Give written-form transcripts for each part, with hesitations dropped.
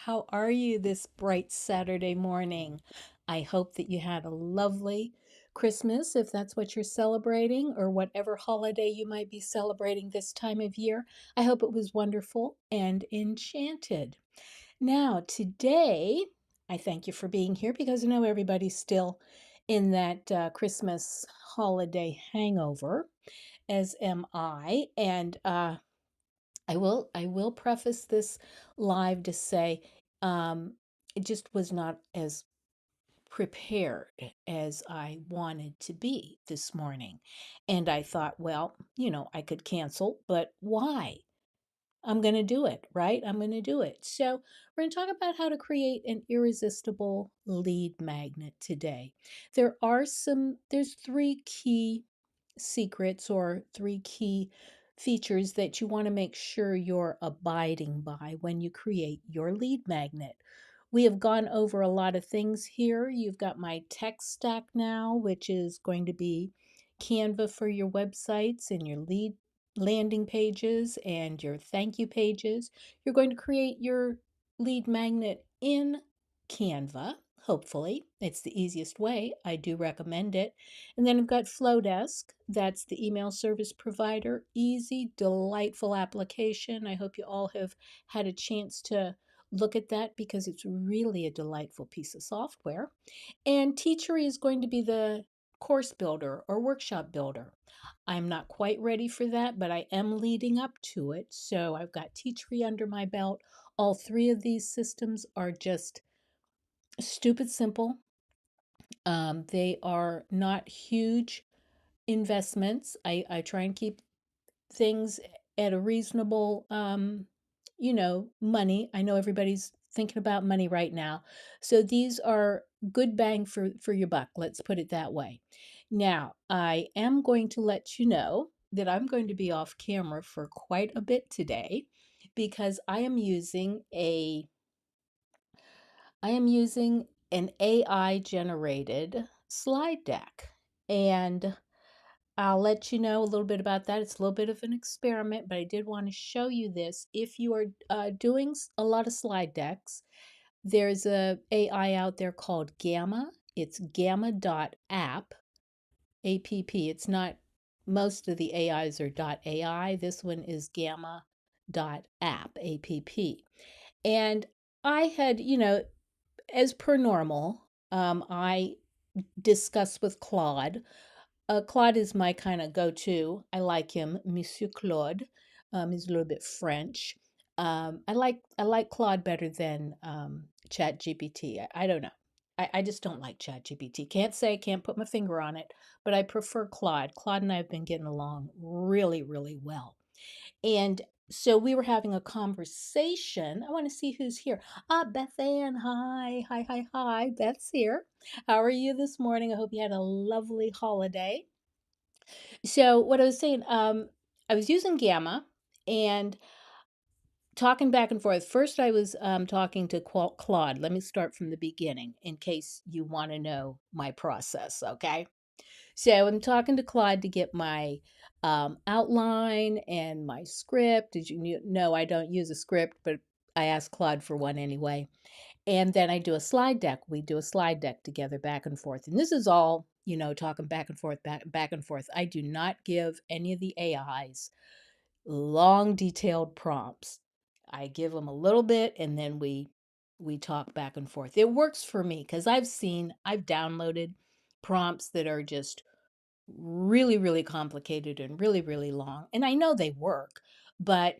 How are you this bright Saturday morning? I hope that you had a lovely Christmas, if that's what you're celebrating, or whatever holiday you might be celebrating this time of year. I hope it was wonderful and enchanted. Now, today, I thank you for being here because I know everybody's still in that Christmas holiday hangover, as am I. And I will preface this live to say um, it just was not as prepared as I wanted to be this morning. And I thought, well, I could cancel, but why? I'm going to do it, right? I'm going to do it. So, we're going to talk about how to create an irresistible lead magnet today. There's three key secrets or three key features that you want to make sure you're abiding by when you create your lead magnet. We have gone over a lot of things here. You've got my tech stack now, which is going to be Canva for your websites and your lead landing pages and your thank you pages. You're going to create your lead magnet in Canva, hopefully. It's the easiest way. I do recommend it. And then I've got Flowdesk. That's the email service provider. Easy, delightful application. I hope you all have had a chance to look at that because it's really a delightful piece of software. And Teachery is going to be the course builder or workshop builder. I'm not quite ready for that, but I am leading up to it. So I've got Teachery under my belt. All three of these systems are just stupid simple. They are not huge investments. I try and keep things at a reasonable, money. I know everybody's thinking about money right now. So these are good bang for your buck. Let's put it that way. Now, I am going to let you know that I'm going to be off camera for quite a bit today because I am using an AI generated slide deck. And I'll let you know a little bit about that. It's a little bit of an experiment, but I did want to show you this. If you are doing a lot of slide decks, there's a AI out there called Gamma. It's gamma.app, A-P-P. It's not, most of the AIs are .ai. This one is gamma.app, A-P-P. And I had, as per normal, I discussed with Claude. Claude is my kind of go-to. I like him, Monsieur Claude. He's a little bit French. I like Claude better than Chat GPT. I don't know. I just don't like Chat GPT. Can't put my finger on it, but I prefer Claude. Claude and I have been getting along really, really well. And so we were having a conversation. I want to see who's here. Beth Ann, hi, hi, hi, hi. Beth's here. How are you this morning? I hope you had a lovely holiday. So what I was saying, I was using Gamma and talking back and forth. First, I was talking to Claude. Let me start from the beginning in case you want to know my process, okay? So I'm talking to Claude to get my outline and my script. Did you know I don't use a script, but I asked Claude for one anyway. And then I do a slide deck. We do a slide deck together back and forth. And this is all, talking back and forth, back and forth. I do not give any of the AIs long detailed prompts. I give them a little bit and then we talk back and forth. It works for me because I've downloaded prompts that are just really, really complicated and really, really long. And I know they work, but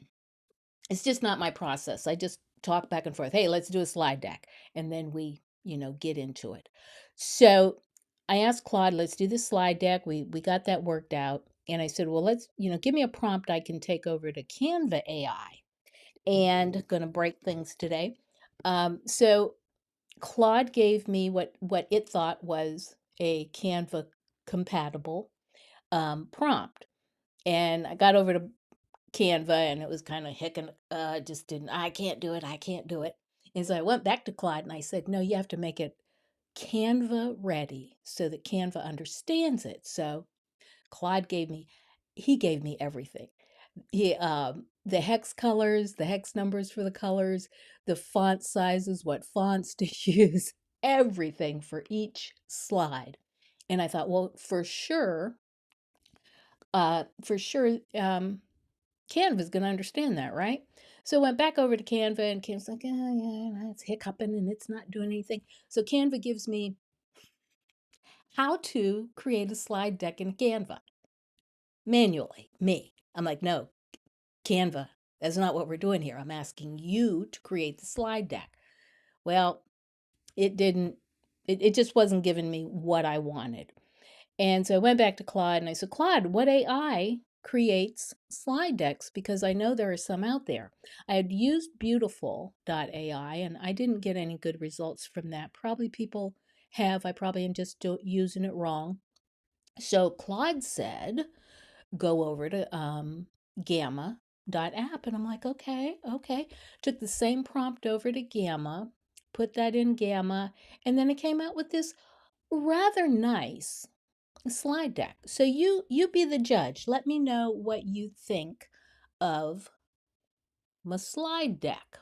it's just not my process. I just talk back and forth. Hey, let's do a slide deck. And then we, get into it. So I asked Claude, let's do the slide deck. We got that worked out. And I said, well, let's, give me a prompt I can take over to Canva AI. And gonna break things today. So Claude gave me what it thought was a Canva compatible prompt. And I got over to Canva and it was kind of hicking, just didn't, I can't do it, I can't do it. And so I went back to Claude and I said, no, you have to make it Canva ready so that Canva understands it. So Claude he gave me everything. the hex colors, the hex numbers for the colors, the font sizes, what fonts to use, everything for each slide. And I thought, well, for sure, Canva's going to understand that, right? So I went back over to Canva, and Canva's like, oh, yeah, it's hiccuping and it's not doing anything. So Canva gives me how to create a slide deck in Canva manually. Me. I'm like, no, Canva, that's not what we're doing here. I'm asking you to create the slide deck. Well, it just wasn't giving me what I wanted. And so I went back to Claude and I said, Claude, what AI creates slide decks? Because I know there are some out there. I had used Beautiful.ai and I didn't get any good results from that. Probably people have. I probably am just using it wrong. So Claude said, go over to Gamma.app. And I'm like, okay. Took the same prompt over to Gamma, put that in Gamma, and then it came out with this rather nice slide deck. So you be the judge. Let me know what you think of my slide deck.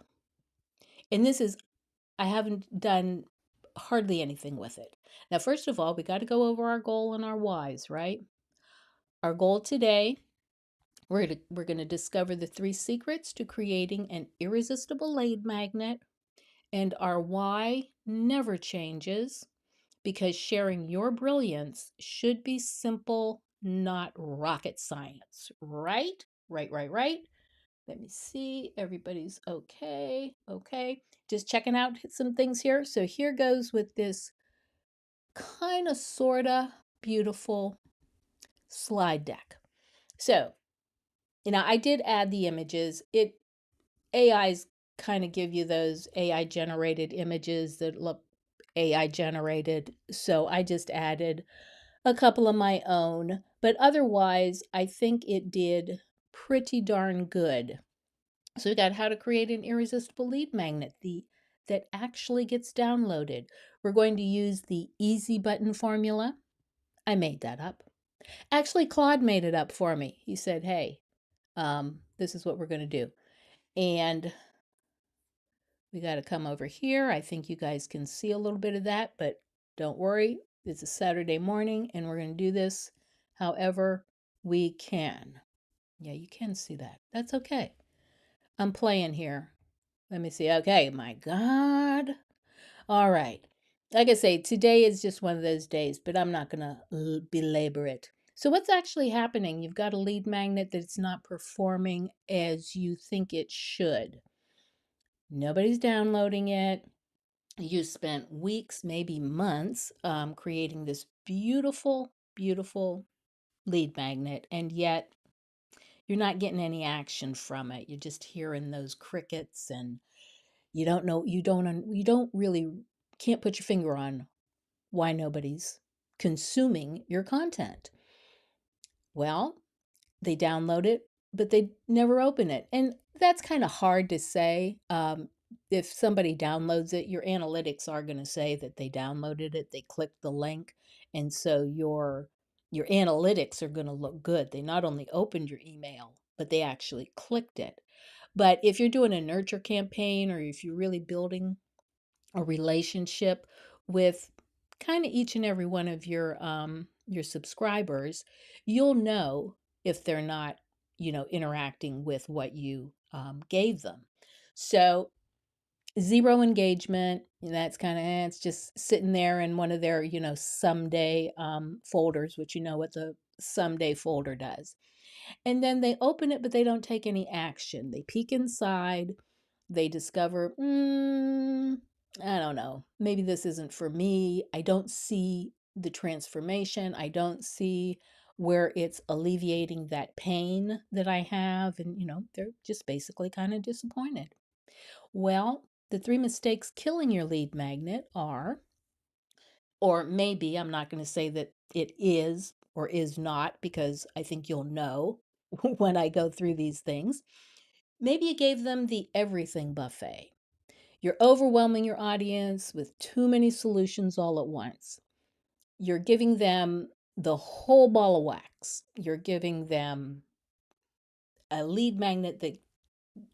And this is, I haven't done hardly anything with it. Now, first of all, we got to go over our goal and our whys, right? Our goal today, we're going to discover the 3 secrets to creating an irresistible lead magnet, and our why never changes, because sharing your brilliance should be simple, not rocket science, right? Right. Let me see. Everybody's okay. Okay. Just checking out some things here. So here goes with this kind of, sort of beautiful slide deck. So, I did add the images. AIs kind of give you those AI generated images that look AI generated. So I just added a couple of my own, but otherwise, I think it did pretty darn good. So we got how to create an irresistible lead magnet that actually gets downloaded. We're going to use the easy button formula. I made that up. Actually, Claude made it up for me. He said, "Hey, this is what we're going to do," and we got to come over here. I think you guys can see a little bit of that, but don't worry. It's a Saturday morning and we're going to do this however we can. Yeah, you can see that. That's okay. I'm playing here. Let me see. Okay, my God. All right. Like I say, today is just one of those days, but I'm not going to belabor it. So, what's actually happening? You've got a lead magnet that's not performing as you think it should. Nobody's downloading it. You spent weeks, maybe months, creating this beautiful, beautiful lead magnet, and yet you're not getting any action from it. You're just hearing those crickets, and you don't know, you don't really, can't put your finger on why nobody's consuming your content. Well, they download it, but they never open it. And that's kind of hard to say. If somebody downloads it, your analytics are going to say that they downloaded it, they clicked the link, and so your analytics are going to look good. They not only opened your email, but they actually clicked it. But if you're doing a nurture campaign, or if you're really building a relationship with kind of each and every one of your subscribers, you'll know if they're not, interacting with what you gave them. So zero engagement, that's kind of, it's just sitting there in one of their, someday folders, which you know what the someday folder does. And then they open it, but they don't take any action. They peek inside, they discover, I don't know, maybe this isn't for me. I don't see the transformation. I don't see where it's alleviating that pain that I have. And, they're just basically kind of disappointed. Well, the 3 mistakes killing your lead magnet are, or maybe I'm not going to say that it is or is not, because I think you'll know when I go through these things. Maybe you gave them the everything buffet. You're overwhelming your audience with too many solutions all at once. You're giving them the whole ball of wax. You're giving them a lead magnet that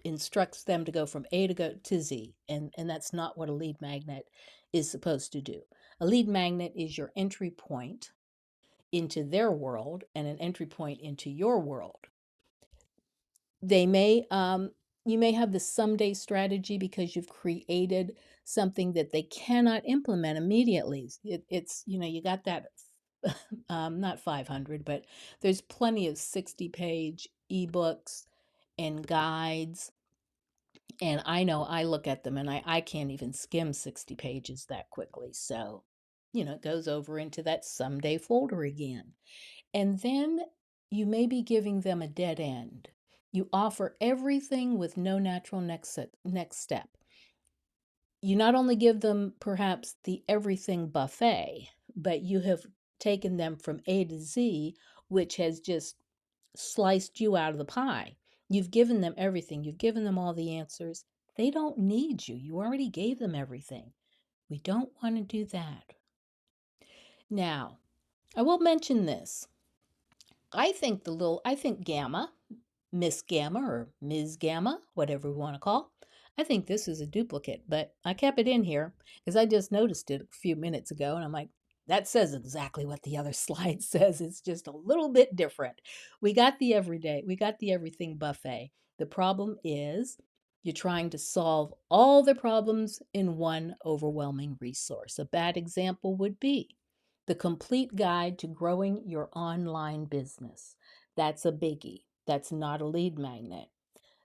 instructs them to go from A to go to Z, and that's not what a lead magnet is supposed to do. A lead magnet is your entry point into their world and an entry point into your world. They may You may have the someday strategy because you've created something that they cannot implement immediately. It's, you got that not 500, but there's plenty of 60-page ebooks and guides. And I know I look at them and I can't even skim 60 pages that quickly. So, it goes over into that someday folder again. And then you may be giving them a dead end. You offer everything with no natural next step. You not only give them perhaps the everything buffet, but you have taken them from A to Z, which has just sliced you out of the pie. You've given them everything, you've given them all the answers. They don't need you. You already gave them everything. We don't want to do that. Now, I will mention this. I think Gamma, Miss Gamma or Ms. Gamma, whatever we want to call. I think this is a duplicate, but I kept it in here because I just noticed it a few minutes ago and I'm like, that says exactly what the other slide says. It's just a little bit different. We got the everyday, we got the everything buffet. The problem is you're trying to solve all the problems in one overwhelming resource. A bad example would be the complete guide to growing your online business. That's a biggie. That's not a lead magnet.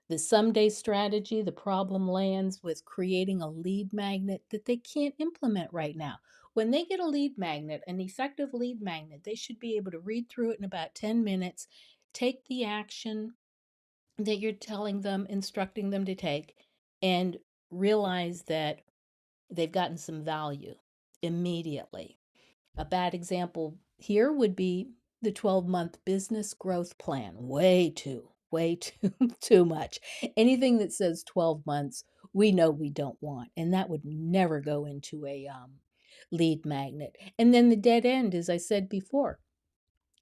The someday strategy, the problem lands with creating a lead magnet that they can't implement right now. When they get a lead magnet, an effective lead magnet, they should be able to read through it in about 10 minutes, take the action that you're telling them, instructing them to take, and realize that they've gotten some value immediately. A bad example here would be the 12-month business growth plan. Way too, too much. Anything that says 12 months, we know we don't want. And that would never go into a lead magnet. And then the dead end, as I said before,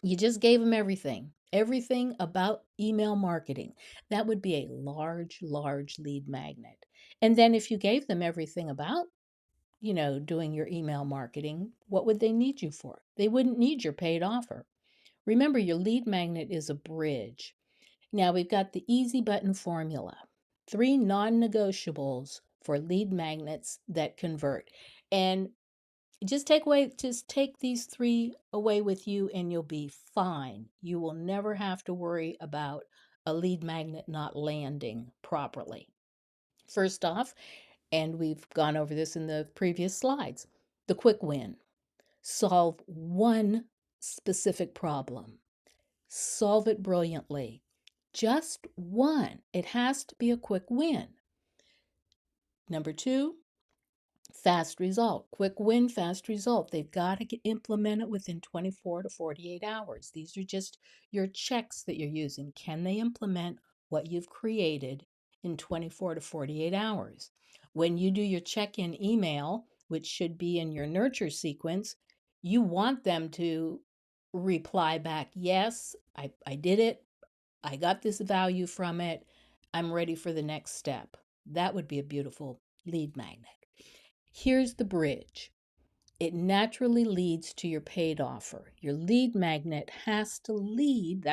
you just gave them everything about email marketing. That would be a large, large lead magnet. And then if you gave them everything about doing your email marketing, what would they need you for? They wouldn't need your paid offer. Remember, your lead magnet is a bridge. Now we've got the easy button formula. 3 non-negotiables for lead magnets that convert. And just take these 3 away with you and you'll be fine. You will never have to worry about a lead magnet not landing properly. First off, and we've gone over this in the previous slides, the quick win. Solve one specific problem. Solve it brilliantly. Just one. It has to be a quick win. Number 2, fast result. Quick win, fast result. They've got to implement it within 24 to 48 hours. These are just your checks that you're using. Can they implement what you've created in 24 to 48 hours? When you do your check-in email, which should be in your nurture sequence, you want them to reply back, yes, I did it. I got this value from it. I'm ready for the next step. That would be a beautiful lead magnet. Here's the bridge. It naturally leads to your paid offer. Your lead magnet has to lead.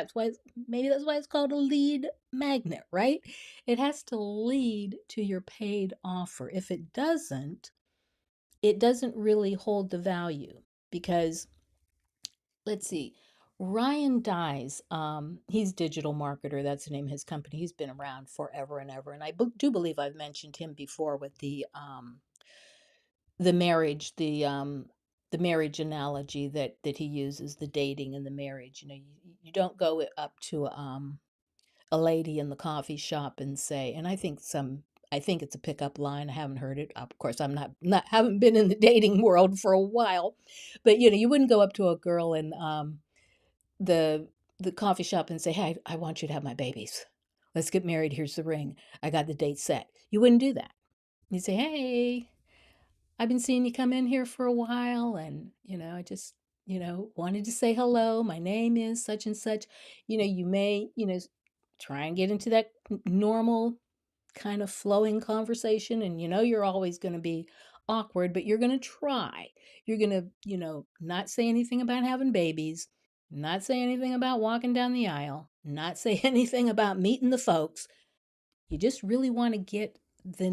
Maybe that's why it's called a lead magnet, right? It has to lead to your paid offer. If it doesn't really hold the value because let's see. Ryan Dyes, he's digital marketer. That's the name of his company. He's been around forever and ever. And I do believe I've mentioned him before with the marriage, the marriage analogy that he uses, the dating and the marriage. You don't go up to a lady in the coffee shop and say, and I think it's a pickup line. I haven't heard it. Of course, I'm not haven't been in the dating world for a while, but you wouldn't go up to a girl in the the coffee shop and say, "Hey, I want you to have my babies. Let's get married. Here's the ring. I got the date set." You wouldn't do that. You'd say, "Hey, I've been seeing you come in here for a while and, I just, wanted to say hello. My name is such and such." You may, try and get into that normal kind of flowing conversation, and you know you're always going to be awkward, but you're going to try. You're going to, not say anything about having babies, not say anything about walking down the aisle, not say anything about meeting the folks. You just really want to get her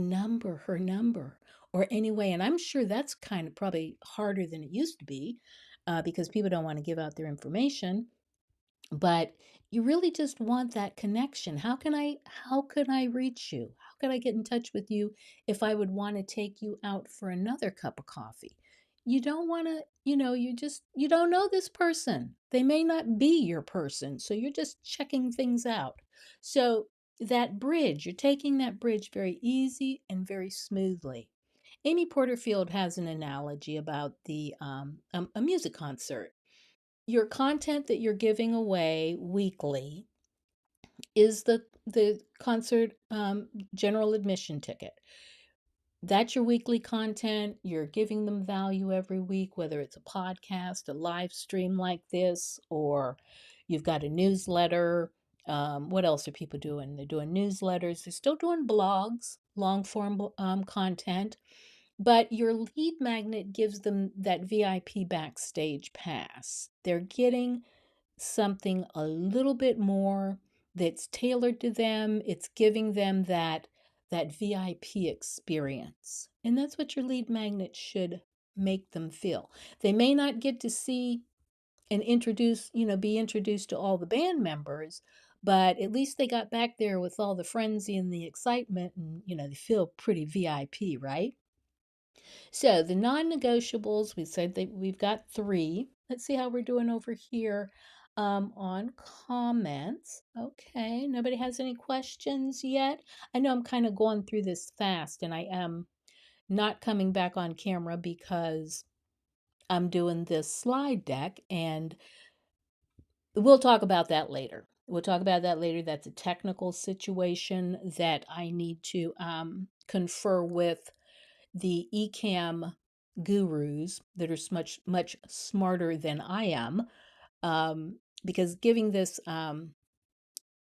number, or anyway. And I'm sure that's kind of probably harder than it used to be, because people don't want to give out their information, but you really just want that connection. How can I reach you? How could I get in touch with you if I would want to take you out for another cup of coffee? You don't want to, you don't know this person. They may not be your person. So you're just checking things out. So that bridge, you're taking that bridge very easy and very smoothly. Amy Porterfield has an analogy about a music concert. Your content that you're giving away weekly is the concert general admission ticket. That's your weekly content. You're giving them value every week, whether it's a podcast, a live stream like this, or you've got a newsletter. What else are people doing? They're doing newsletters. They're still doing blogs, long form content, but your lead magnet gives them that VIP backstage pass. They're getting something a little bit more that's tailored to them. It's giving them that VIP experience. And that's what your lead magnet should make them feel. They may not get to see and be introduced to all the band members, but at least they got back there with all the frenzy and the excitement, and they feel pretty VIP, right? So the non-negotiables, we said that we've got three. Let's see how we're doing over here on comments. Okay, nobody has any questions yet. I know I'm kind of going through this fast, and I am not coming back on camera because I'm doing this slide deck, and we'll talk about that later. We'll talk about that later. That's a technical situation that I need to confer with the Ecamm gurus that are much much smarter than I am, because giving this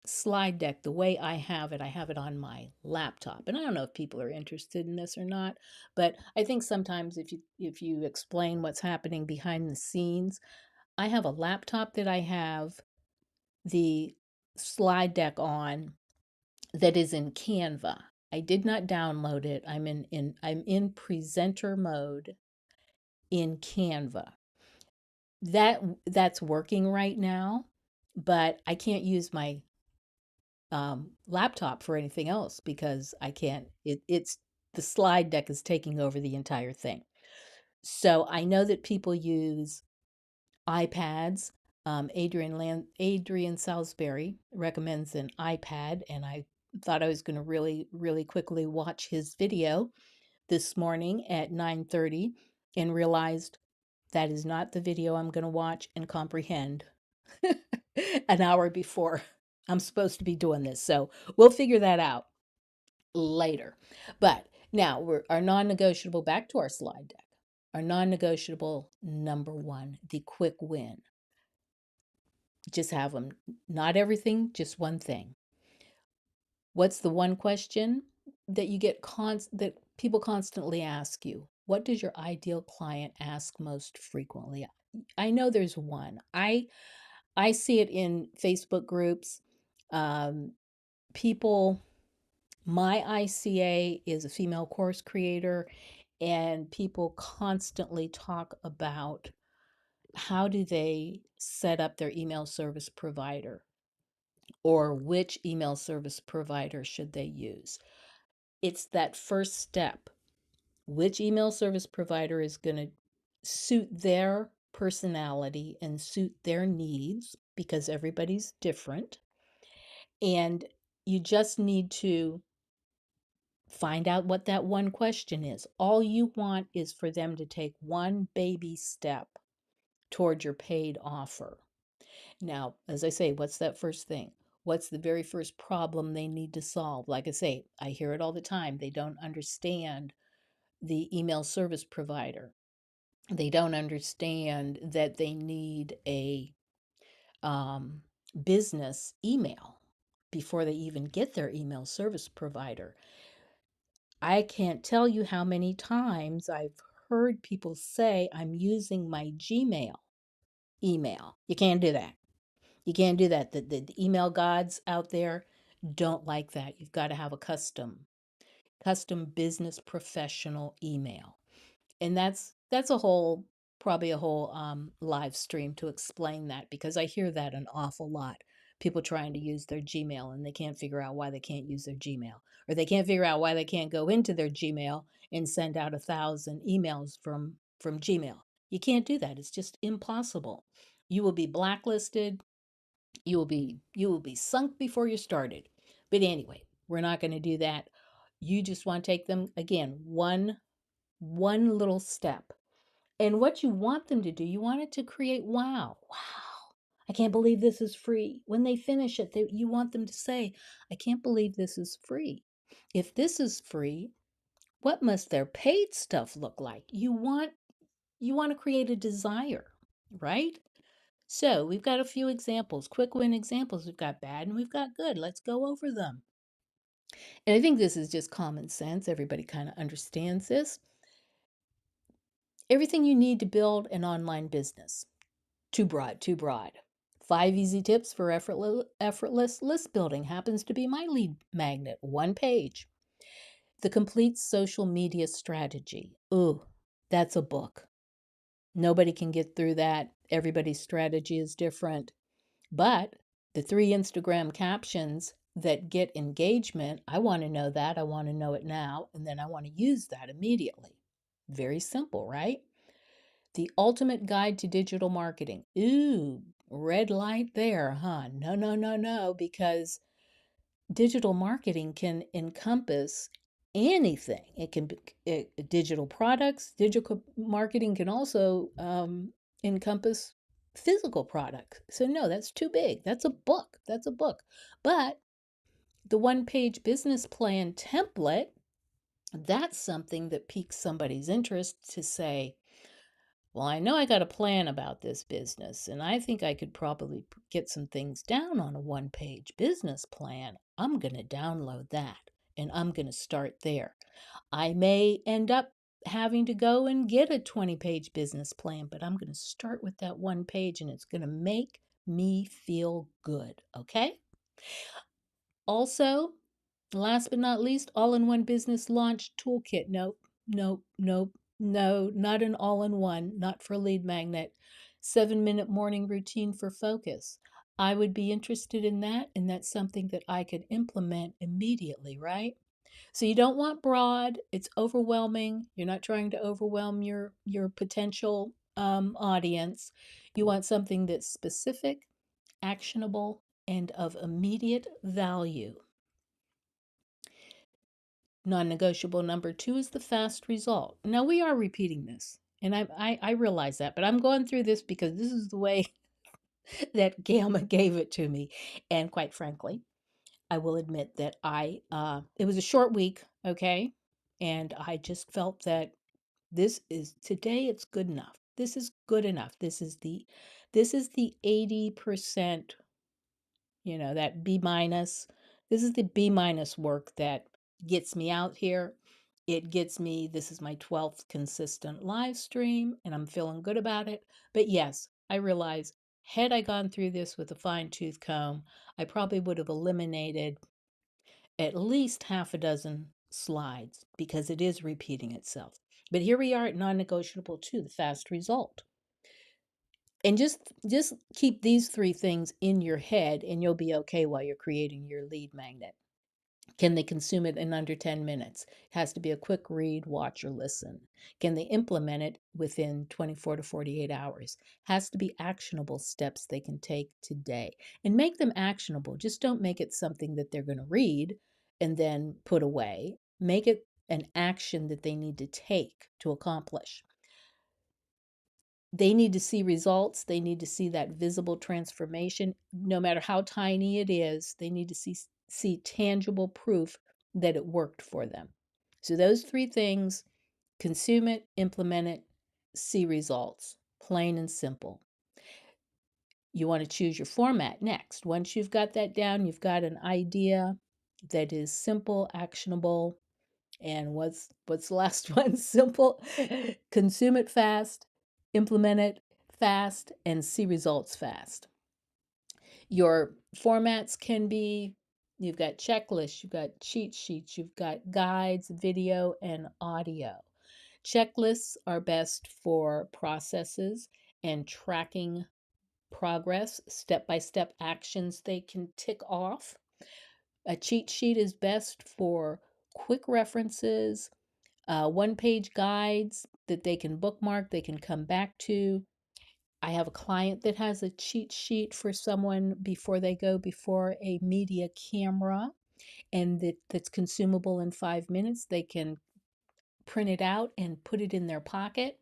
slide deck the way I have it on my laptop, and I don't know if people are interested in this or not, but I think sometimes if you explain what's happening behind the scenes, I have a laptop that I have the slide deck on that is in Canva. I did not download it. I'm in presenter mode in Canva. That's working right now, but I can't use my laptop for anything else because I can't. It's the slide deck is taking over the entire thing. So I know that people use iPads. Adrian Salisbury recommends an iPad, and I thought I was going to really, really quickly watch his video this morning at 9:30 and realized that is not the video I'm going to watch and comprehend an hour before I'm supposed to be doing this. So we'll figure that out later. But now our non-negotiable, back to our slide deck. Our non-negotiable number one, the quick win. Just have them, not everything, just one thing. What's the one question that you get that people constantly ask you? What does your ideal client ask most frequently? I know there's one. I see it in Facebook groups. Um, people, my ICA is a female course creator, and people constantly talk about how do they set up their email service provider, or which email service provider should they use. It's that first step. Which email service provider is going to suit their personality and suit their needs, because everybody's different. And you just need to find out what that one question is. All you want is for them to take one baby step toward your paid offer. Now, as I say, what's that first thing? What's the very first problem they need to solve? Like I say, I hear it all the time. They don't understand the email service provider. They don't understand that they need a business email. before they even get their email service provider. I can't tell you how many times I've heard people say, I'm using my Gmail email. You can't do that. You can't do that. The email gods out there don't like that. You've got to have a custom business professional email. And that's a whole probably a whole live stream to explain that, because I hear that an awful lot. People trying to use their Gmail and they can't figure out why they can't use their Gmail, or they can't figure out why they can't go into their Gmail and send out 1,000 emails from Gmail. You can't do that. It's just impossible. You will be blacklisted. You will be sunk before you started. But anyway, we're not going to do that. You just want to take them again, one little step. And what you want them to do, you want it to create wow. Wow. I can't believe this is free. When they finish it, you want them to say, I can't believe this is free. If this is free, what must their paid stuff look like? You want to create a desire, right? So, we've got a few examples, quick win examples. We've got bad and we've got good. Let's go over them. And I think this is just common sense. Everybody kind of understands this. Everything you need to build an online business. Too broad, too broad. 5 easy tips for effortless list building happens to be my lead magnet, one page. The complete social media strategy. Ooh, that's a book. Nobody can get through that. Everybody's strategy is different. But the 3 Instagram captions that get engagement, I want to know that. I want to know it now. And then I want to use that immediately. Very simple, right? The ultimate guide to digital marketing. Ooh, red light there, huh? No, no, no, no, because digital marketing can encompass anything. It can be digital products. Digital marketing can also encompass physical products. So, no, that's too big. That's a book. That's a book. But the one-page business plan template, that's something that piques somebody's interest to say, well, I know I got a plan about this business, and I think I could probably get some things down on a one-page business plan. I'm going to download that and I'm going to start there. I may end up having to go and get a 20-page business plan, but I'm going to start with that one page and it's going to make me feel good. Okay? Also, last but not least, all in one business launch toolkit. Nope, nope, nope, no, not an all in one, not for lead magnet. 7-minute morning routine for focus. I would be interested in that, and that's something that I could implement immediately, right? So you don't want broad, it's overwhelming. You're not trying to overwhelm your potential audience. You want something that's specific, actionable, and of immediate value. Non-negotiable number 2 is the fast result. Now we are repeating this, and I realize that, but I'm going through this because this is the way that Gamma gave it to me. And quite frankly, I will admit that it was a short week, okay? And I just felt that today it's good enough. This is good enough. This is the 80%, that B minus. This is the B minus work that gets me out here. It gets me, this is my 12th consistent live stream, and I'm feeling good about it. But yes, I realize had I gone through this with a fine tooth comb, I probably would have eliminated at least half a dozen slides because it is repeating itself. But here we are at non-negotiable 2, the fast result. And just keep these 3 things in your head and you'll be okay while you're creating your lead magnet. Can they consume it in under 10 minutes? It has to be a quick read, watch, or listen. Can they implement it within 24 to 48 hours? Has to be actionable steps they can take today. And make them actionable. Just don't make it something that they're going to read and then put away. Make it an action that they need to take to accomplish. They need to see results. They need to see that visible transformation. No matter how tiny it is, they need to see tangible proof that it worked for them. So those 3 things: consume it, implement it, see results. Plain and simple. you want to choose your format next. Once you've got that down, you've got an idea that is simple, actionable, and what's the last one? Simple. Consume it fast, implement it fast, and see results fast. Your formats can be, you've got checklists, you've got cheat sheets, you've got guides, video, and audio. Checklists are best for processes and tracking progress, step by step actions they can tick off. A cheat sheet is best for quick references, one page guides that they can bookmark, they can come back to. I have a client that has a cheat sheet for someone before they go before a media camera, and that's consumable in 5 minutes. They can print it out and put it in their pocket,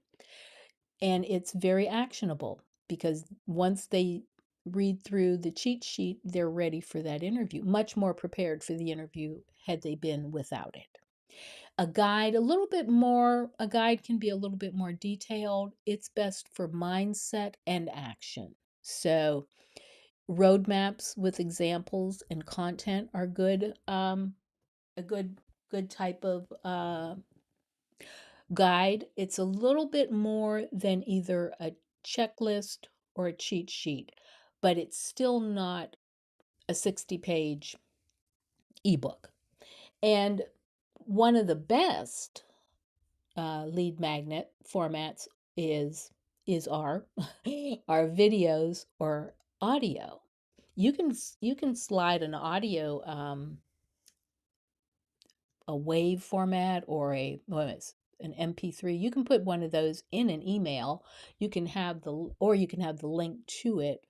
and it's very actionable because once they read through the cheat sheet, they're ready for that interview, much more prepared for the interview had they been without it. A guide, a guide can be a little bit more detailed. It's best for mindset and action. So, roadmaps with examples and content are good, a good type of guide. It's a little bit more than either a checklist or a cheat sheet, but it's still not a 60-page ebook. And one of the best lead magnet formats is is our our videos or audio. You can slide an audio, a wave format, or an MP3. You can put one of those in an email. You can have the link to it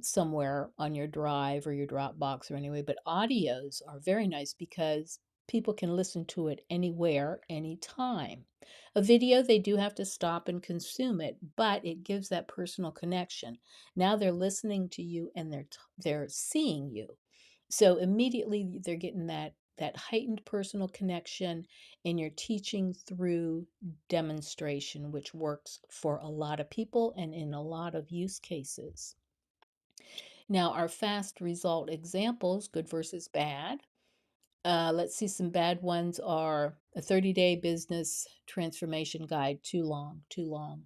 somewhere on your drive or your Dropbox or anyway. But audios are very nice because people can listen to it anywhere, anytime. A video, they do have to stop and consume it, but it gives that personal connection. Now they're listening to you and they're seeing you. So immediately they're getting that heightened personal connection, and you're teaching through demonstration, which works for a lot of people and in a lot of use cases. Now, our fast result examples, good versus bad. Let's see, some bad ones are a 30-day business transformation guide, too long, too long.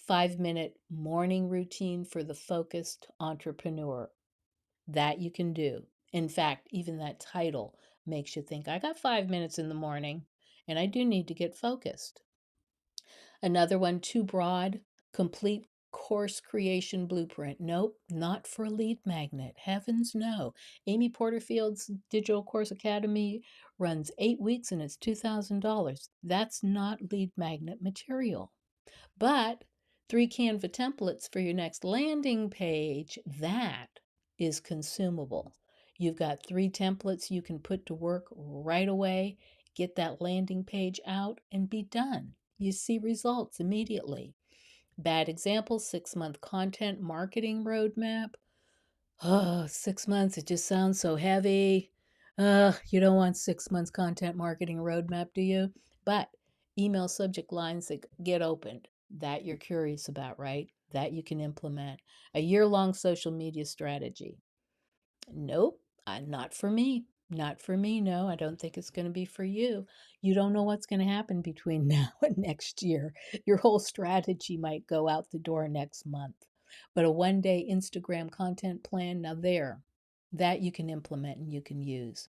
5-minute morning routine for the focused entrepreneur. That you can do. In fact, even that title makes you think, I got 5 minutes in the morning and I do need to get focused. Another one, too broad, complete course creation blueprint. Nope, not for a lead magnet. Heavens no. Amy Porterfield's Digital Course Academy runs 8 weeks and it's $2,000. That's not lead magnet material. But 3 Canva templates for your next landing page, that is consumable. You've got 3 templates you can put to work right away, get that landing page out, and be done. You see results immediately. Bad example, 6-month content marketing roadmap. Oh, 6 months, it just sounds so heavy. You don't want 6 months content marketing roadmap, do you? But email subject lines that get opened, that you're curious about, right? That you can implement. A year-long social media strategy. Nope, not for me. Not for me, no. I don't think it's going to be for you. You don't know what's going to happen between now and next year. Your whole strategy might go out the door next month. But a 1-day Instagram content plan, now that you can implement and you can use.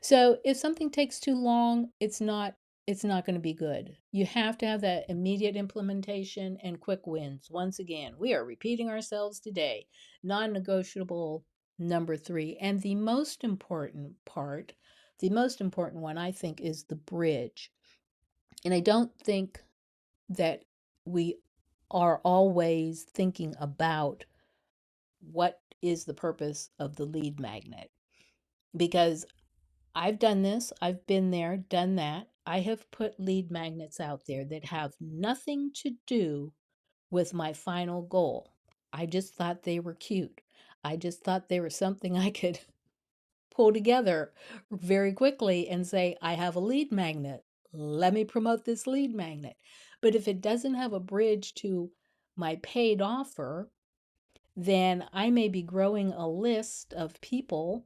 So if something takes too long, it's not going to be good. You have to have that immediate implementation and quick wins. Once again, we are repeating ourselves today. Non-negotiable number 3, and the most important part, the most important one I think is the bridge. And I don't think that we are always thinking about what is the purpose of the lead magnet, because I've done this, I've been there, done that. I have put lead magnets out there that have nothing to do with my final goal. I just thought they were cute. I just thought they were something I could pull together very quickly and say, I have a lead magnet. Let me promote this lead magnet. But if it doesn't have a bridge to my paid offer, then I may be growing a list of people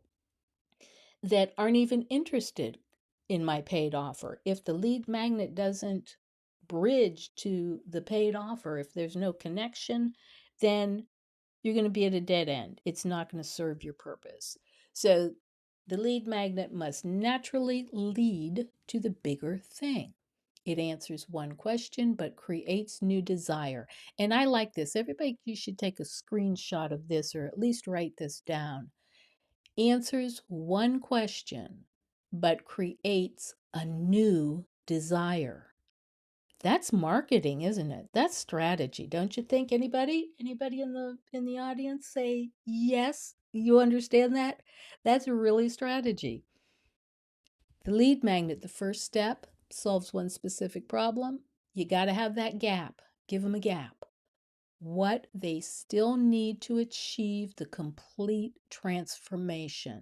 that aren't even interested in my paid offer. If the lead magnet doesn't bridge to the paid offer, if there's no connection, then you're going to be at a dead end. It's not going to serve your purpose. So the lead magnet must naturally lead to the bigger thing. It answers one question but creates new desire. And I like this. Everybody, you should take a screenshot of this or at least write this down. Answers one question but creates a new desire. That's marketing, isn't it? That's strategy, don't you think? Anybody in the audience say yes? You understand that? That's really strategy. The lead magnet, the first step, solves one specific problem. You got to have that gap. Give them a gap. What they still need to achieve the complete transformation.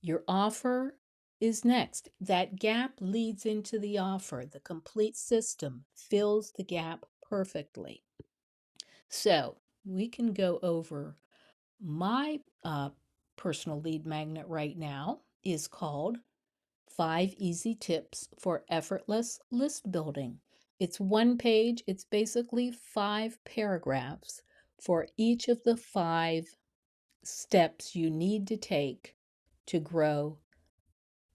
Your offer is next. That gap leads into the offer. The complete system fills the gap perfectly. So we can go over my personal lead magnet right now is called 5 Easy Tips for Effortless List Building. It's one page, it's basically 5 paragraphs for each of the 5 steps you need to take to grow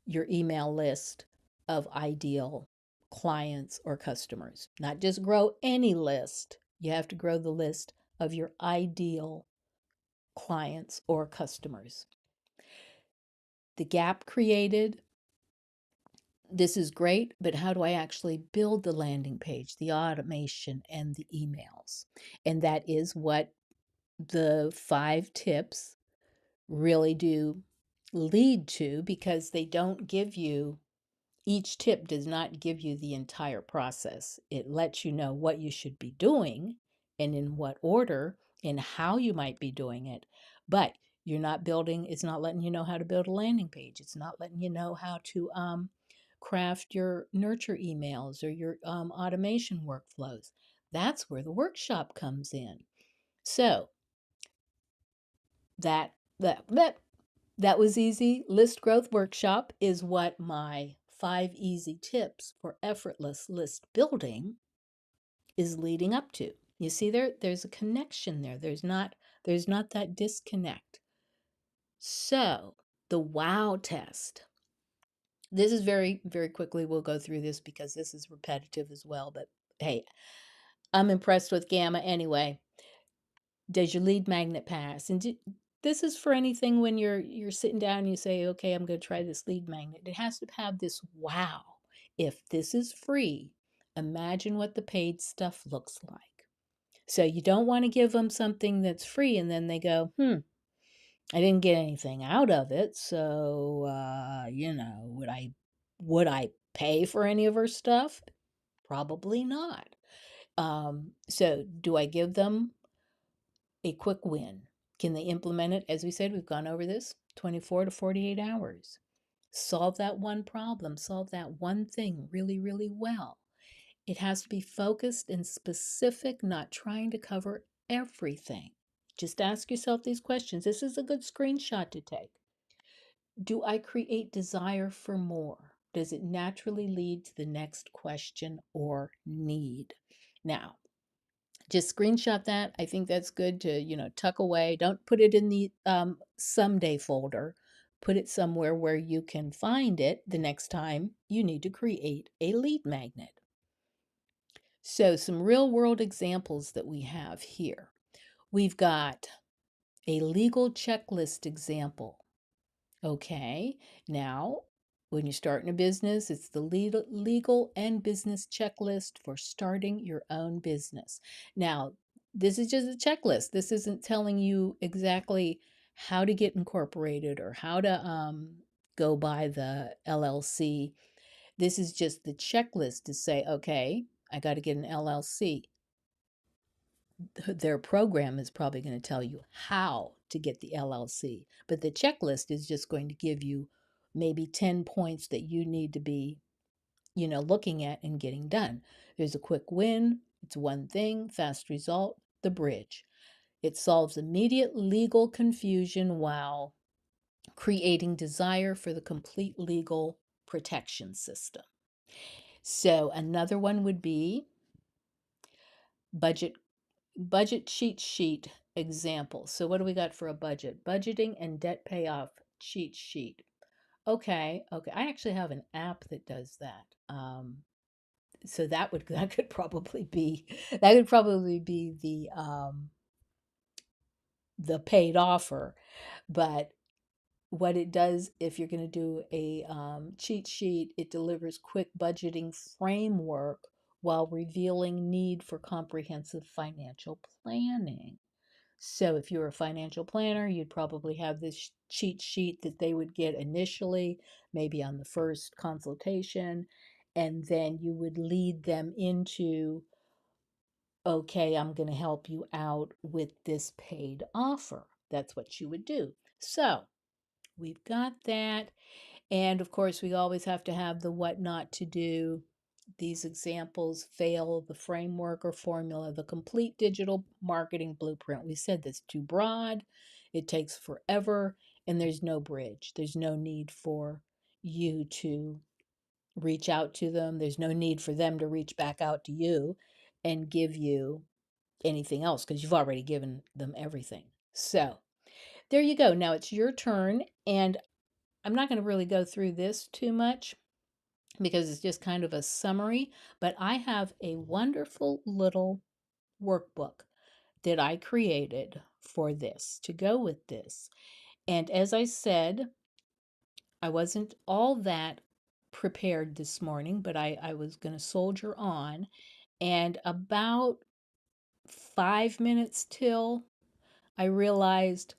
your email list of ideal clients or customers. Not just grow any list, you have to grow the list of your ideal clients or customers. The gap created, this is great, but how do I actually build the landing page, the automation, and the emails? And that is what the 5 tips really do lead to, because they don't give you, each tip does not give you the entire process. It lets you know what you should be doing and in what order and how you might be doing it. But you're not building, it's not letting you know how to build a landing page. It's not letting you know how to craft your nurture emails or your automation workflows. That's where the workshop comes in. So that that that that was easy. List Growth Workshop is what my 5 Easy Tips for Effortless List Building is leading up to. You see there's a connection there. There's not that disconnect. So, the wow test. This is very very quickly we'll go through this because this is repetitive as well, but hey, I'm impressed with Gamma anyway. Does your lead magnet pass? And this is for anything when you're sitting down and you say, okay, I'm going to try this lead magnet. It has to have this wow. If this is free, imagine what the paid stuff looks like. So you don't want to give them something that's free and then they go, I didn't get anything out of it. So, would I pay for any of her stuff? Probably not. So do I give them a quick win? Can they implement it? As we said, we've gone over this 24 to 48 hours. Solve that one problem, solve that one thing really, really well. It has to be focused and specific, not trying to cover everything. Just ask yourself these questions. This is a good screenshot to take. Do I create desire for more? Does it naturally lead to the next question or need? Now, just screenshot that. I think that's good to, tuck away. Don't put it in the someday folder. Put it somewhere where you can find it the next time you need to create a lead magnet. So, some real world examples that we have here. We've got a legal checklist example. Okay, now when you're starting a business, it's the legal and business checklist for starting your own business. Now, this is just a checklist. This isn't telling you exactly how to get incorporated or how to go by the LLC. This is just the checklist to say, okay, I got to get an LLC. Their program is probably going to tell you how to get the LLC, but the checklist is just going to give you maybe 10 points that you need to be, looking at and getting done. There's a quick win, it's one thing, fast result, the bridge. It solves immediate legal confusion while creating desire for the complete legal protection system. So another one would be budget cheat sheet example. So what do we got for a budget? Budgeting and debt payoff cheat sheet. Okay, okay. I actually have an app that does that. So that could probably be the paid offer. But what it does, if you're going to do a cheat sheet, it delivers quick budgeting framework while revealing need for comprehensive financial planning. So if you're a financial planner, you'd probably have this cheat sheet that they would get initially, maybe on the first consultation, and then you would lead them into, okay, I'm going to help you out with this paid offer. That's what you would do. So we've got that. And of course, we always have to have the what not to do. These examples fail the framework or formula, the complete digital marketing blueprint. We said that's too broad, it takes forever, and there's no bridge. There's no need for you to reach out to them, there's no need for them to reach back out to you and give you anything else because you've already given them everything. So, there you go. Now it's your turn, and I'm not going to really go through this too much because it's just kind of a summary, but I have a wonderful little workbook that I created for this to go with this. And as I said, I wasn't all that prepared this morning, but I was going to soldier on. And about 5 minutes till I realized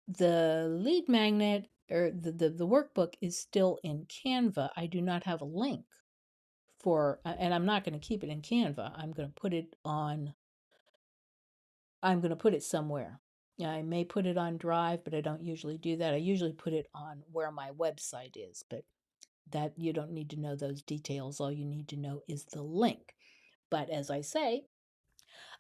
the lead magnet or the workbook is still in Canva. I do not have a link for, and I'm not going to keep it in Canva. I'm going to put it somewhere. I may put it on Drive, but I don't usually do that. I usually put it on where my website is, but that you don't need to know those details. All you need to know is the link. But as I say,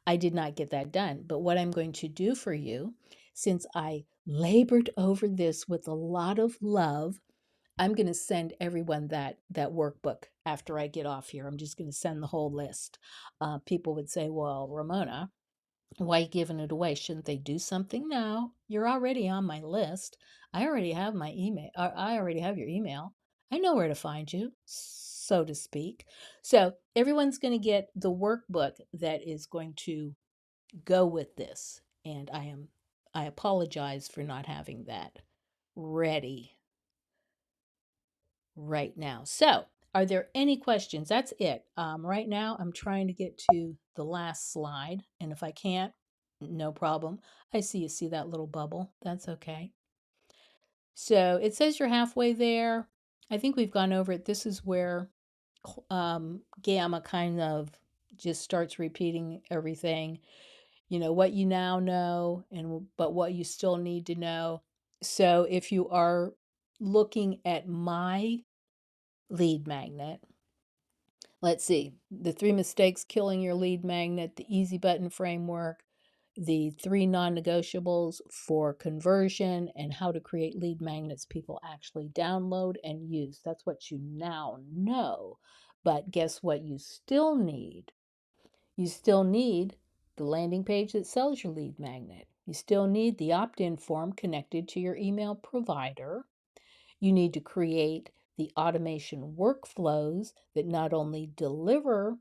I did not get that done. But what I'm going to do for you, since I labored over this with a lot of love, I'm going to send everyone that workbook after I get off here. I'm just going to send the whole list. People would say, "Well, Ramona, why giving it away? Shouldn't they do something?" No, you're already on my list. I already have my email. I already have your email. I know where to find you, so to speak. So everyone's going to get the workbook that is going to go with this. And I apologize for not having that ready right now. So, are there any questions? That's it. Right now, I'm trying to get to the last slide. And if I can't, no problem. I see you see that little bubble. That's okay. So, it says you're halfway there. I think we've gone over it. This is where Gamma kind of just starts repeating everything. You know what you now know, and but what you still need to know. So, if you are looking at my lead magnet, let's see, the 3 mistakes killing your lead magnet, the easy button framework, the 3 non-negotiables for conversion, and how to create lead magnets people actually download and use. That's what you now know. But guess what you still need? You still need the landing page that sells your lead magnet. You still need the opt in form connected to your email provider. You need to create the automation workflows that not only deliver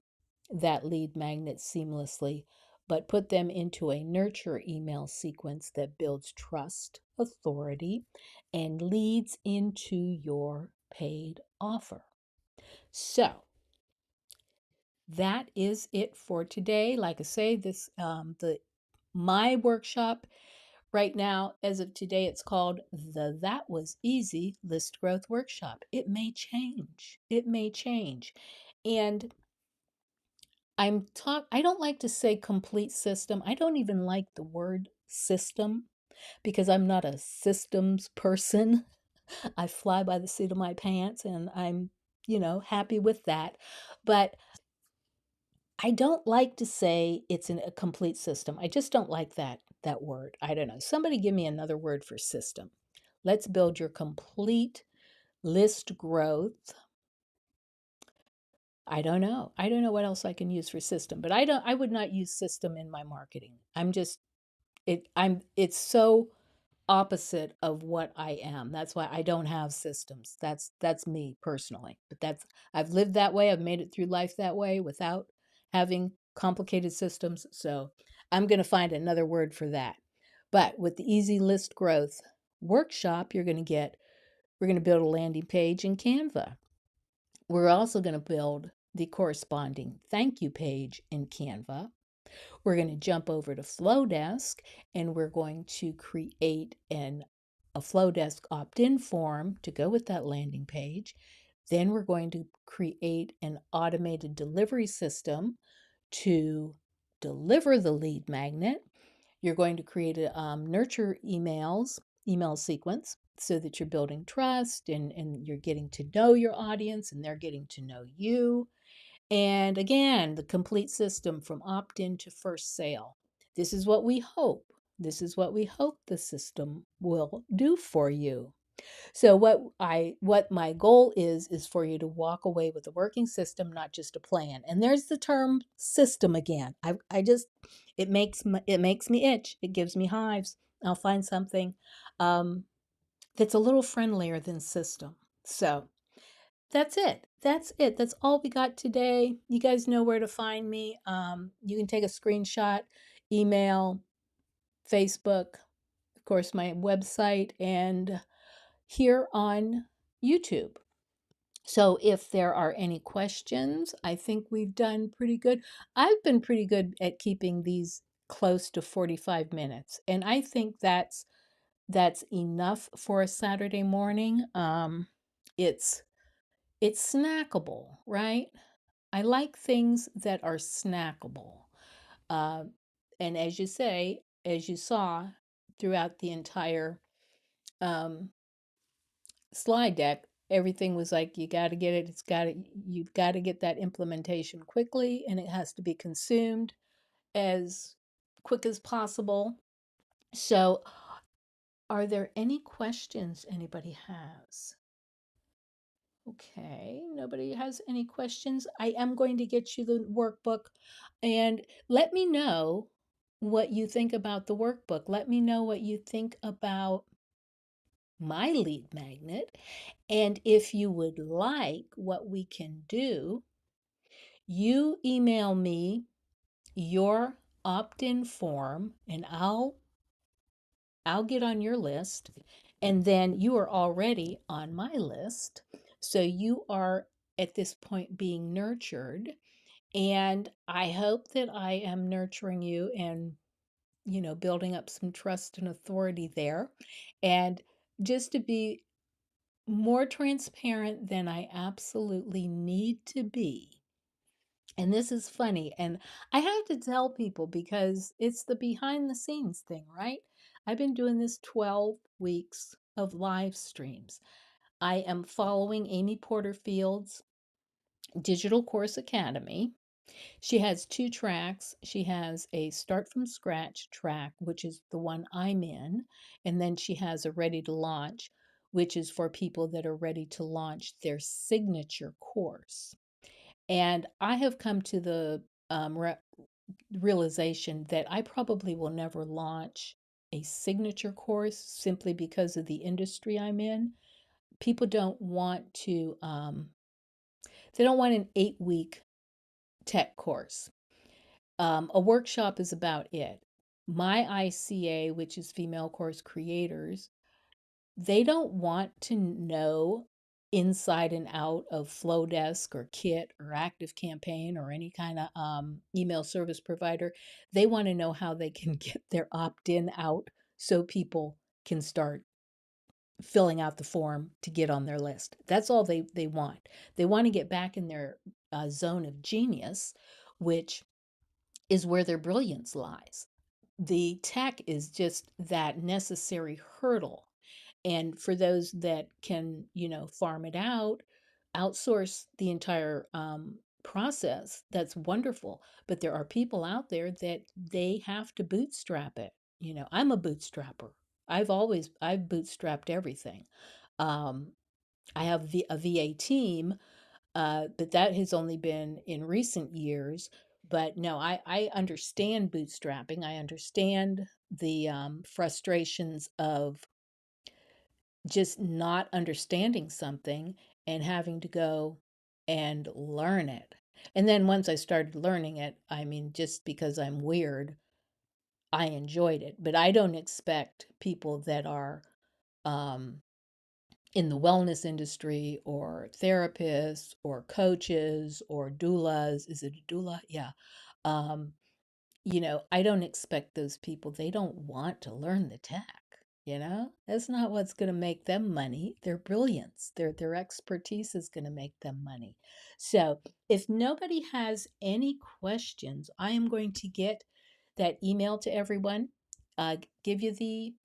that lead magnet seamlessly, but put them into a nurture email sequence that builds trust, authority, and leads into your paid offer. So, that is it for today. Like I say, this the my workshop right now, as of today, it's called the That Was Easy List Growth Workshop. It may change. It may change. And I don't like to say complete system. I don't even like the word system because I'm not a systems person. I fly by the seat of my pants and I'm, happy with that. But I don't like to say it's a complete system. I just don't like that word. I don't know. Somebody give me another word for system. Let's build your complete list growth. I don't know. I don't know what else I can use for system, but I would not use system in my marketing. It's so opposite of what I am. That's why I don't have systems. That's me personally. But that's I've lived that way. I've made it through life that way without having complicated systems. So I'm going to find another word for that. But with the Easy List Growth workshop, we're going to build a landing page in Canva. We're also going to build the corresponding thank you page in Canva. We're going to jump over to Flowdesk and we're going to create a Flowdesk opt-in form to go with that landing page. Then we're going to create an automated delivery system to deliver the lead magnet. You're going to create a nurture email sequence so that you're building trust and you're getting to know your audience and they're getting to know you. And again, the complete system from opt in to first sale. This is what we hope. This is what we hope the system will do for you. So what my goal is for you to walk away with a working system, not just a plan. And there's the term system again. I just it makes me itch. It gives me hives. I'll find something um, that's a little friendlier than system. So that's it. That's it. That's all we got today. You guys know where to find me. You can take a screenshot, email, Facebook, of course, my website, and here on YouTube. So if there are any questions, I think we've done pretty good. I've been pretty good at keeping these close to 45 minutes, and I think that's enough for a Saturday morning. It's it's snackable, right? I like things that are snackable. Uh, and as you saw throughout the entire um, slide deck, everything was like, you got to get it. You've got to get that implementation quickly and it has to be consumed as quick as possible. So, are there any questions anybody has? Okay, nobody has any questions. I am going to get you the workbook and let me know what you think about the workbook. Let me know what you think about my lead magnet. And if you would like, what we can do, you email me your opt-in form and I'll get on your list, and then you are already on my list. So you are at this point being nurtured. And I hope that I am nurturing you and, building up some trust and authority there. And just to be more transparent than I absolutely need to be. And this is funny. And I have to tell people because it's the behind the scenes thing, right? I've been doing this 12 weeks of live streams. I am following Amy Porterfield's Digital Course Academy. She has two tracks. She has a start from scratch track, which is the one I'm in. And then she has a ready to launch, which is for people that are ready to launch their signature course. And I have come to the realization that I probably will never launch a signature course simply because of the industry I'm in. People don't want they don't want an 8-week tech course. A workshop is about it. My ICA, which is Female Course Creators, they don't want to know inside and out of Flowdesk or Kit or ActiveCampaign or any kind of email service provider. They want to know how they can get their opt-in out so people can start filling out the form to get on their list. That's all they want. They want to get back in their zone of genius, which is where their brilliance lies. The tech is just that necessary hurdle. And for those that can, farm it out, outsource the entire process that's wonderful, but there are people out there that they have to bootstrap it. I'm a bootstrapper. I've bootstrapped everything. Um, I have a VA team, but that has only been in recent years. But no, I understand bootstrapping. I understand the frustrations of just not understanding something and having to go and learn it. And then once I started learning it, I mean, just because I'm weird, I enjoyed it. But I don't expect people that are um, in the wellness industry or therapists or coaches or doulas. Is it a doula? Yeah. Um, I don't expect those people. They don't want to learn the tech. That's not what's going to make them money. Their brilliance, their expertise is going to make them money. So, if nobody has any questions, I am going to get that email to everyone. Give you the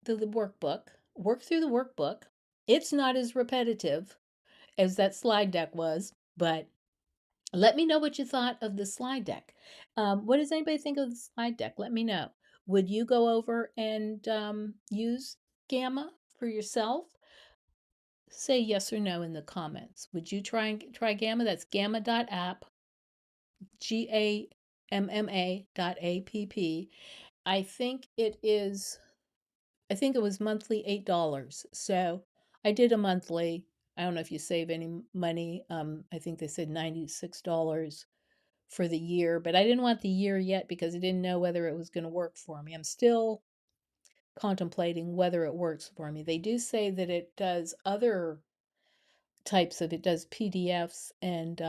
workbook. Work through the workbook. It's not as repetitive as that slide deck was, but let me know what you thought of the slide deck. What does anybody think of the slide deck? Let me know. Would you go over and use Gamma for yourself? Say yes or no in the comments. Would you try Gamma? That's gamma.app, GAMMA.app. I think it is. I think it was monthly $8. So I did a monthly. I don't know if you save any money. I think they said $96 for the year, but I didn't want the year yet because I didn't know whether it was going to work for me. I'm still contemplating whether it works for me. They do say that it does other types of, it does PDFs and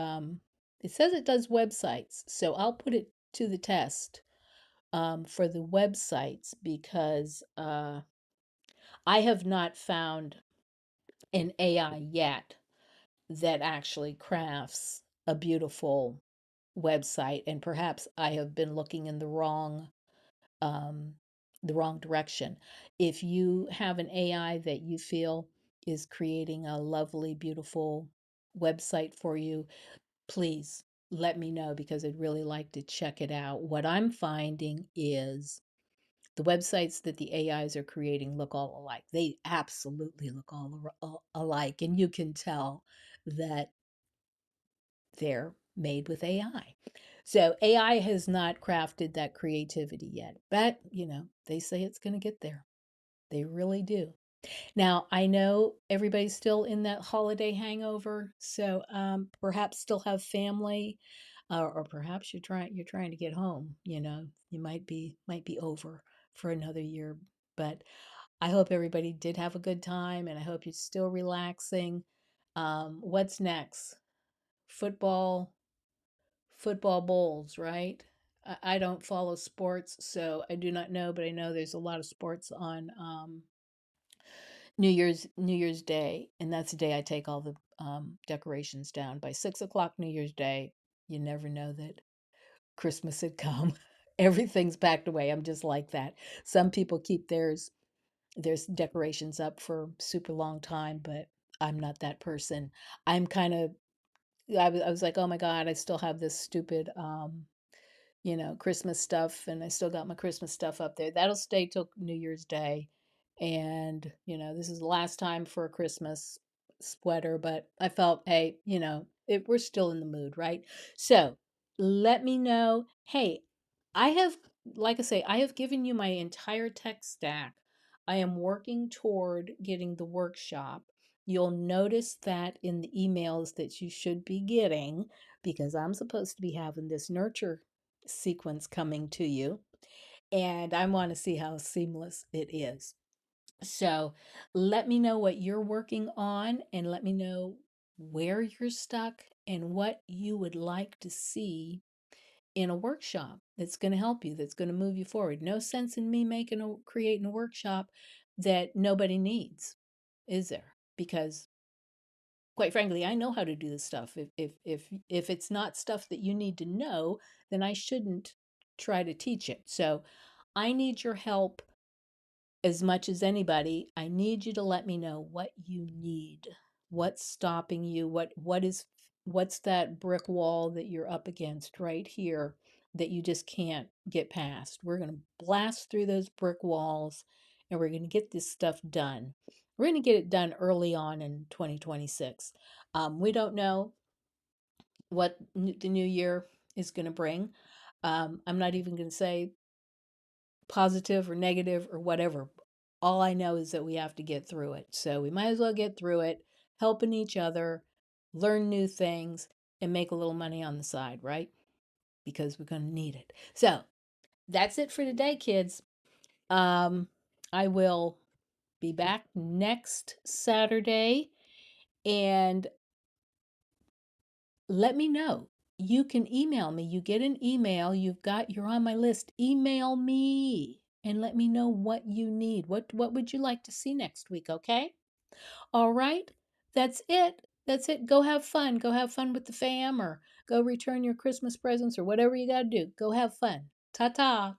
it says it does websites. So I'll put it to the test for the websites because I have not found an AI yet that actually crafts a beautiful website, and perhaps I have been looking in um, the wrong direction. If you have an AI that you feel is creating a lovely, beautiful website for you, please let me know because I'd really like to check it out. What I'm finding is the websites that the AIs are creating look all alike. They absolutely look all alike, and you can tell that they're made with AI. So AI has not crafted that creativity yet, but they say it's going to get there. They really do. Now, I know everybody's still in that holiday hangover, so perhaps still have family, or perhaps you're trying to get home. You might be over for another year, but I hope everybody did have a good time, and I hope you're still relaxing. What's next? Football, football bowls, right? I don't follow sports, so I do not know, but I know there's a lot of sports on New Year's Day, and that's the day I take all the decorations down. By 6 o'clock New Year's Day, you never know that Christmas had come. Everything's packed away. I'm just like that. Some people keep there's decorations up for super long time, but I'm not that person. I'm kind of I was like, oh my God, I still have this stupid Christmas stuff, and I still got my Christmas stuff up there. That'll stay till New Year's Day. And, this is the last time for a Christmas sweater, but I felt, hey, we're still in the mood, right? So let me know. Hey, I have, like I say, I have given you my entire tech stack. I am working toward getting the workshop. You'll notice that in the emails that you should be getting because I'm supposed to be having this nurture sequence coming to you, and I want to see how seamless it is. So let me know what you're working on and let me know where you're stuck and what you would like to see in a workshop that's going to help you, that's going to move you forward. No sense in me creating a workshop that nobody needs, is there? Because quite frankly, I know how to do this stuff. If it's not stuff that you need to know, then I shouldn't try to teach it. So I need your help as much as anybody. I need you to let me know what you need. What's stopping you? What is What's that brick wall that you're up against right here that you just can't get past? We're going to blast through those brick walls and we're going to get this stuff done. We're going to get it done early on in 2026. We don't know what the new year is going to bring. I'm not even going to say positive or negative or whatever. All I know is that we have to get through it. So we might as well get through it, helping each other, learn new things, and make a little money on the side, right? Because we're going to need it. So that's it for today, kids. I will be back next Saturday and let me know. You can email me. You get an email, you're on my list. Email me and let me know what you need. What would you like to see next week, okay? All right? That's it. That's it. Go have fun. Go have fun with the fam or go return your Christmas presents or whatever you got to do. Go have fun. Ta-ta.